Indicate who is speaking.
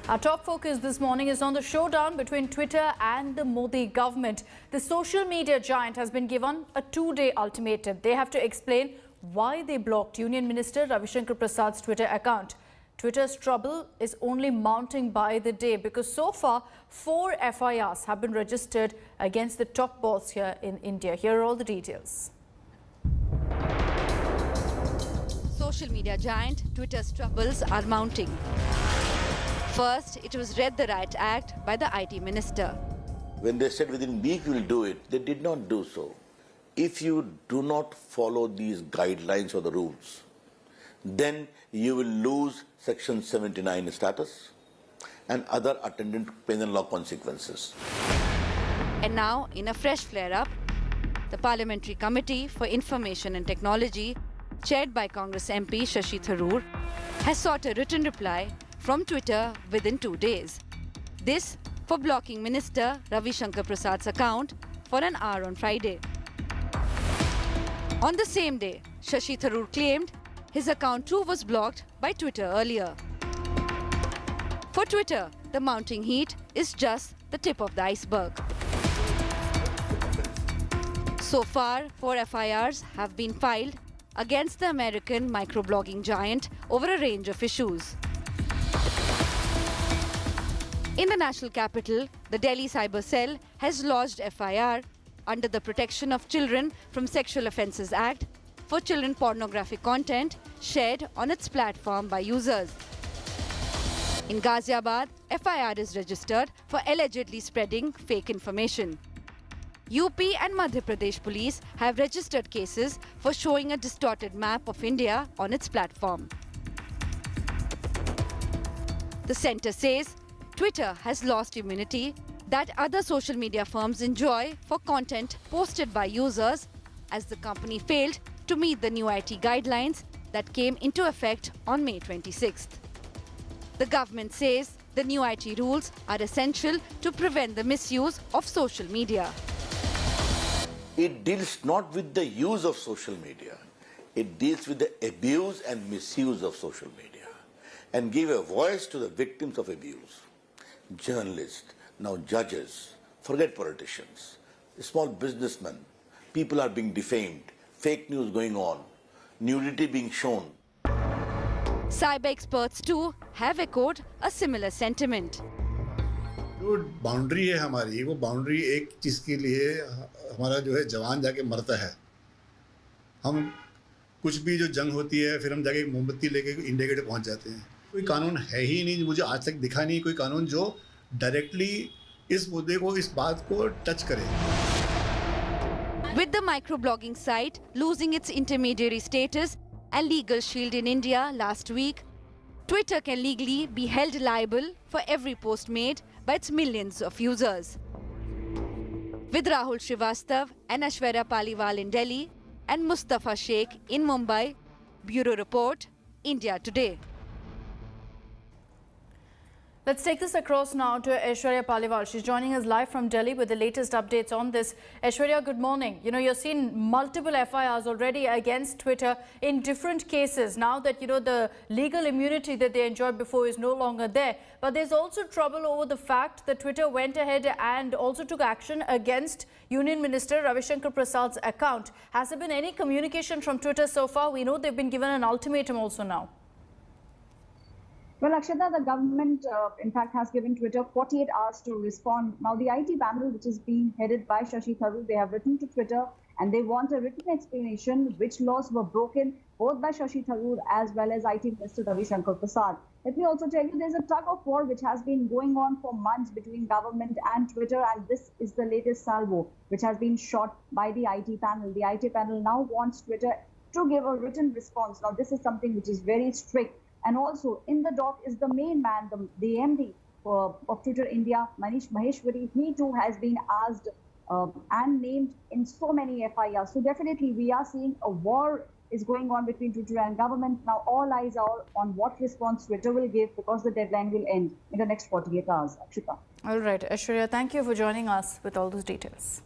Speaker 1: Our top focus this morning is on the showdown between Twitter and the Modi government. The social media giant has been given a 2-day ultimatum. They have to explain why they blocked Union Minister Ravi Shankar Prasad's Twitter account. Twitter's trouble is only mounting by the day because so far 4 FIRs have been registered against the top boss here in India. Here are all the details.
Speaker 2: Social media giant Twitter's troubles are mounting. First, it was read the Riot Act by the IT minister.
Speaker 3: When they said within a week we will do it, they did not do so. If you do not follow these guidelines or the rules, then you will lose Section 79 status and other attendant penal law consequences.
Speaker 2: And now, in a fresh flare-up, the Parliamentary Committee for Information and Technology, chaired by Congress MP Shashi Tharoor, has sought a written reply from Twitter within 2 days. This for blocking Minister Ravi Shankar Prasad's account for an hour on Friday. On the same day, Shashi Tharoor claimed his account too was blocked by Twitter earlier. For Twitter, the mounting heat is just the tip of the iceberg. So far, 4 FIRs have been filed against the American microblogging giant over a range of issues. In the national capital, the Delhi Cyber Cell has lodged FIR under the Protection of Children from Sexual Offences Act for children pornographic content shared on its platform by users. In Ghaziabad, FIR is registered for allegedly spreading fake information. UP and Madhya Pradesh police have registered cases for showing a distorted map of India on its platform. The centre says Twitter has lost immunity that other social media firms enjoy for content posted by users as the company failed to meet the new IT guidelines that came into effect on May 26th. The government says the new IT rules are essential to prevent the misuse of social media.
Speaker 3: It deals not with the use of social media. It deals with the abuse and misuse of social media and give a voice to the victims of abuse. Journalists, now judges, forget politicians, small businessmen, people are being defamed, fake news going on, nudity being shown.
Speaker 2: Cyber experts too have echoed a similar sentiment.
Speaker 4: जो boundary है हमारी, वो boundary एक चीज़ के लिए हमारा जो है जवान जाके मरता है. हम कुछ भी जो जंग होती है फिर हम जाके मोमबत्ती लेके इंडिया गेट पहुंच जाते हैं. कोई कानून है ही नहीं, मुझे आज तक दिखा नहीं कोई कानून जो डायरेक्टली इस मुद्दे को, इस बात को टच करे.
Speaker 2: With the microblogging site losing its intermediary status and legal shield in India last week, Twitter can legally be held liable for every post made by its millions of users. With Rahul Srivastav and Aishwarya Paliwal in Delhi and Mustafa Sheikh in Mumbai, Bureau Report, India Today.
Speaker 1: Let's take this across now to Aishwarya Paliwal. She's joining us live from Delhi with the latest updates on this. Aishwarya, good morning. You know, you're seeing multiple FIRs already against Twitter in different cases now that, you know, the legal immunity that they enjoyed before is no longer there. But there's also trouble over the fact that Twitter went ahead and also took action against Union Minister Ravi Shankar Prasad's account. Has there been any communication from Twitter so far? We know they've been given an ultimatum also now.
Speaker 5: Well, Akshata, the government, in fact, has given Twitter 48 hours to respond. Now, the IT panel, which is being headed by Shashi Tharoor, they have written to Twitter and they want a written explanation which laws were broken both by Shashi Tharoor as well as IT Minister Ravi Shankar Prasad. Let me also tell you, there's a tug of war which has been going on for months between government and Twitter, and this is the latest salvo which has been shot by the IT panel. The IT panel now wants Twitter to give a written response. Now, this is something which is very strict. And also in the dock is the main man, the MD of Twitter India, Manish Maheshwari. He too has been asked and named in so many FIRs. So definitely we are seeing a war is going on between Twitter and government. Now all eyes are on what response Twitter will give because the deadline will end in the next 48 hours. Akshita.
Speaker 1: All right, Aishwarya, thank you for joining us with all those details.